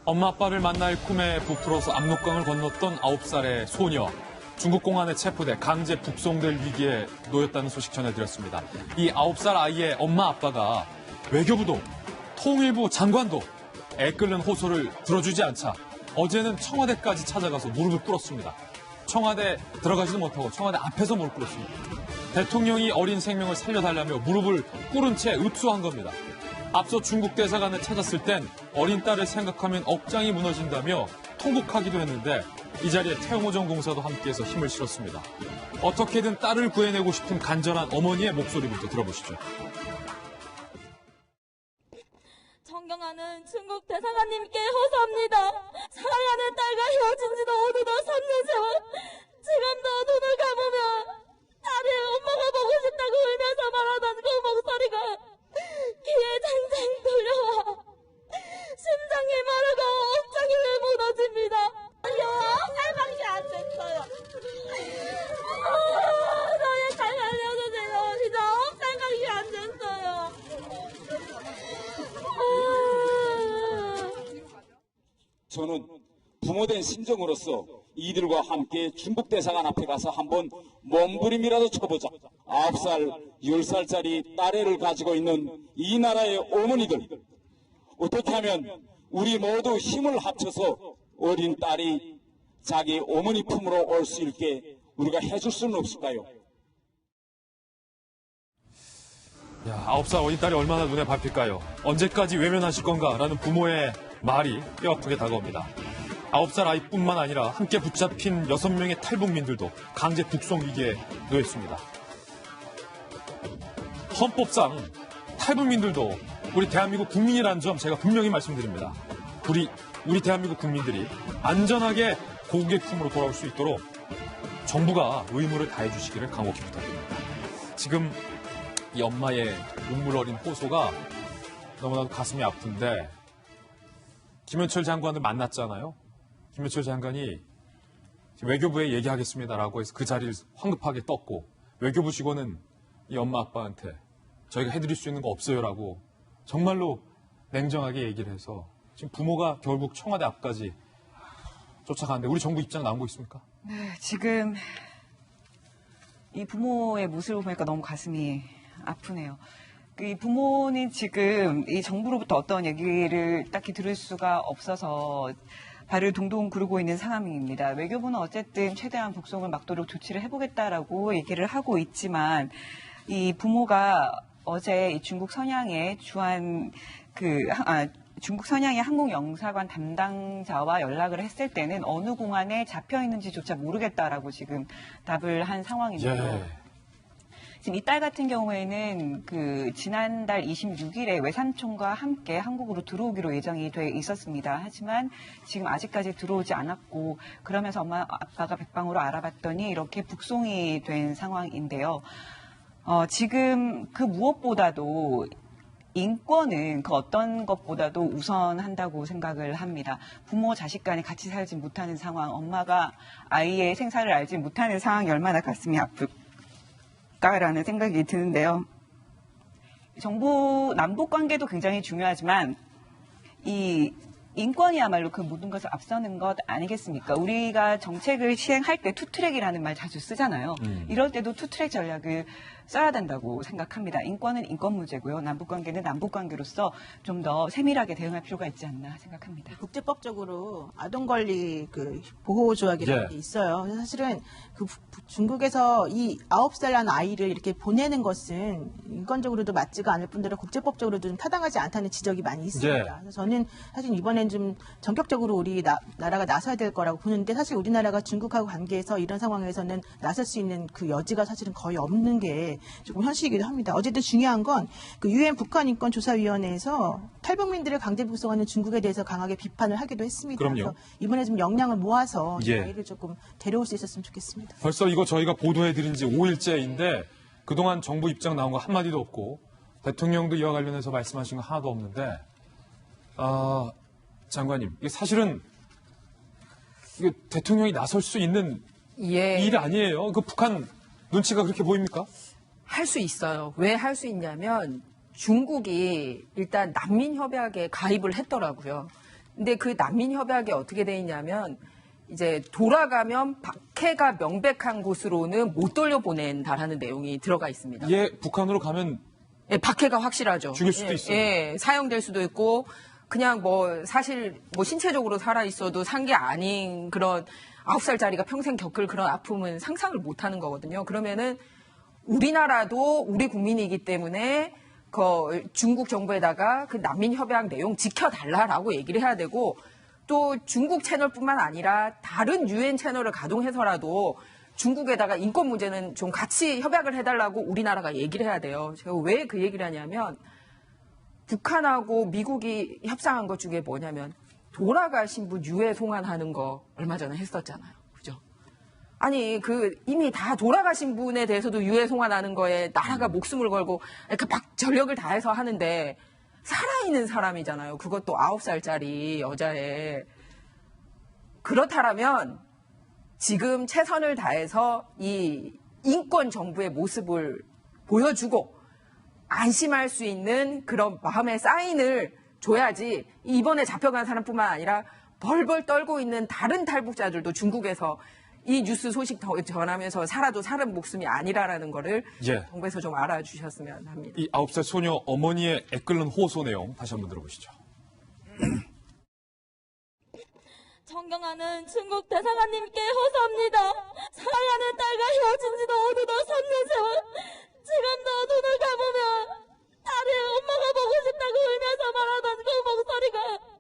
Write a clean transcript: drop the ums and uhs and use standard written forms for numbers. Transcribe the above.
엄마 아빠를 만날 꿈에 부풀어서 압록강을 건넜던 9살의 소녀. 중국 공안에 체포돼 강제 북송될 위기에 놓였다는 소식 전해드렸습니다. 이 9살 아이의 엄마 아빠가 외교부도 통일부 장관도 애끓는 호소를 들어주지 않자 어제는 청와대까지 찾아가서 무릎을 꿇었습니다. 청와대 들어가지도 못하고 청와대 앞에서 무릎 꿇었습니다. 대통령이 어린 생명을 살려달라며 무릎을 꿇은 채 읍수한 겁니다. 앞서 중국 대사관을 찾았을 땐 어린 딸을 생각하면 억장이 무너진다며 통곡하기도 했는데 이 자리에 태영호정 공사도 함께해서 힘을 실었습니다. 어떻게든 딸을 구해내고 싶은 간절한 어머니의 목소리부터 들어보시죠. 존경하는 중국 대사관님께 호소합니다. 사랑하는 딸과 헤어진 지도 어느덧 3년 세월. 지금도 눈을 감으면 딸이 엄마가 보고 싶다고 울면서 말하던 그 목소리가 귀에 쟁쟁 들려와 심장이 마르고 억장이 무너집니다. 살방이 안 됐어요. 저희 잘 살려주세요. 진짜 살방이 안 됐어요. 저는 부모된 심정으로서 이들과 함께 중국 대사관 앞에 가서 한번 몸부림이라도 쳐보자. 9살, 10살짜리 딸애를 가지고 있는 이 나라의 어머니들, 어떻게 하면 우리 모두 힘을 합쳐서 어린 딸이 자기 어머니 품으로 올 수 있게 우리가 해줄 수는 없을까요? 야, 9살 어린 딸이 얼마나 눈에 밟힐까요? 언제까지 외면하실 건가? 라는 부모의 말이 뼈아프게 다가옵니다. 9살 아이뿐만 아니라 함께 붙잡힌 6명의 탈북민들도 강제 북송 위기에 놓였습니다. 헌법상 탈북민들도 우리 대한민국 국민이라는 점 제가 분명히 말씀드립니다. 우리 대한민국 국민들이 안전하게 고국의 품으로 돌아올 수 있도록 정부가 의무를 다해 주시기를 간곡히 부탁드립니다. 지금 이 엄마의 눈물 어린 호소가 너무나도 가슴이 아픈데 김현철 장관을 만났잖아요. 김현철 장관이 외교부에 얘기하겠습니다라고 해서 그 자리를 황급하게 떴고 외교부 직원은 이 엄마 아빠한테 저희가 해드릴 수 있는 거 없어요라고 정말로 냉정하게 얘기를 해서 지금 부모가 결국 청와대 앞까지 쫓아가는데 우리 정부 입장 나온 거 있습니까? 네, 지금 이 부모의 모습을 보니까 너무 가슴이 아프네요. 이 부모는 지금 이 정부로부터 어떤 얘기를 딱히 들을 수가 없어서 발을 동동 구르고 있는 상황입니다. 외교부는 어쨌든 최대한 북송을 막도록 조치를 해보겠다라고 얘기를 하고 있지만 이 부모가 어제 이 중국 선양의 중국 선양의 항공영사관 담당자와 연락을 했을 때는 어느 공항에 잡혀 있는지조차 모르겠다라고 지금 답을 한 상황입니다. 예. 지금 이 딸 같은 경우에는 지난달 26일에 외삼촌과 함께 한국으로 들어오기로 예정이 돼 있었습니다. 하지만 지금 아직까지 들어오지 않았고 그러면서 엄마 아빠가 백방으로 알아봤더니 이렇게 북송이 된 상황인데요. 지금 그 무엇보다도 인권은 그 어떤 것보다도 우선한다고 생각을 합니다. 부모 자식 간에 같이 살지 못하는 상황, 엄마가 아이의 생사를 알지 못하는 상황이 얼마나 가슴이 아플까라는 생각이 드는데요. 정부 남북 관계도 굉장히 중요하지만 이 인권이야말로 그 모든 것을 앞서는 것 아니겠습니까? 우리가 정책을 시행할 때 투트랙이라는 말 자주 쓰잖아요. 이럴 때도 투트랙 전략을 써야 된다고 생각합니다. 인권은 인권 문제고요. 남북관계는 남북관계로서 좀 더 세밀하게 대응할 필요가 있지 않나 생각합니다. 국제법적으로 아동권리 보호조약이라는 게 있어요. 사실은 중국에서 이 9살 난 아이를 이렇게 보내는 것은 인권적으로도 맞지가 않을 뿐더러 국제법적으로도 좀 타당하지 않다는 지적이 많이 있습니다. 그래서 저는 사실 이번엔 좀 전격적으로 우리 나라가 나서야 될 거라고 보는데 사실 우리나라가 중국하고 관계에서 이런 상황에서는 나설 수 있는 그 여지가 사실은 거의 없는 게 조금 현실이기도 합니다. 어쨌든 중요한 건 그 UN 북한인권조사위원회에서 탈북민들을 강제 북송하는 중국에 대해서 강하게 비판을 하기도 했습니다. 그럼요. 그래서 이번에 좀 역량을 모아서 예. 아이를 조금 데려올 수 있었으면 좋겠습니다. 벌써 이거 저희가 보도해드린 지 5일째인데 그동안 정부 입장 나온 거 한마디도 없고 대통령도 이와 관련해서 말씀하신 거 하나도 없는데 장관님, 이게 사실은 이게 대통령이 나설 수 있는 일 아니에요. 그 북한 눈치가 그렇게 보입니까? 할 수 있어요. 왜 할 수 있냐면 중국이 일단 난민협약에 가입을 했더라고요. 근데 그 난민 협약이 어떻게 돼 있냐면 이제 돌아가면 박해가 명백한 곳으로는 못 돌려보낸다라는 내용이 들어가 있습니다. 예, 북한으로 가면 예, 박해가 확실하죠. 죽일 수도 예, 있어요. 예, 사형될 수도 있고 그냥 뭐 사실 뭐 신체적으로 살아 있어도 산 게 아닌 그런 9살짜리가 평생 겪을 그런 아픔은 상상을 못 하는 거거든요. 그러면은 우리나라도 우리 국민이기 때문에 그 중국 정부에다가 그 난민 협약 내용 지켜달라라고 얘기를 해야 되고 또 중국 채널뿐만 아니라 다른 유엔 채널을 가동해서라도 중국에다가 인권 문제는 좀 같이 협약을 해달라고 우리나라가 얘기를 해야 돼요. 제가 왜 그 얘기를 하냐면 북한하고 미국이 협상한 것 중에 뭐냐면 돌아가신 분 유해 송환하는 거 얼마 전에 했었잖아요. 그죠? 아니 이미 다 돌아가신 분에 대해서도 유해 송환하는 거에 나라가 목숨을 걸고 이렇게 막 전력을 다해서 하는데 살아있는 사람이잖아요. 그것도 9살짜리 여자애. 그렇다면 지금 최선을 다해서 이 인권 정부의 모습을 보여주고 안심할 수 있는 그런 마음의 사인을 줘야지 이번에 잡혀간 사람뿐만 아니라 벌벌 떨고 있는 다른 탈북자들도 중국에서 이 뉴스 소식 전하면서 살아도 사는 목숨이 아니라라는 거를 예. 정부에서 좀 알아주셨으면 합니다. 이 9살 소녀 어머니의 애끓는 호소 내용 다시 한번 들어보시죠. 존경하는 중국 대사관님께 호소합니다. 사랑하는 딸과 헤어진 지도 어느덧 3년 세월. 지금도 눈을 감으면 딸이 엄마가 보고 싶다고 울면서 말하던 그 목소리가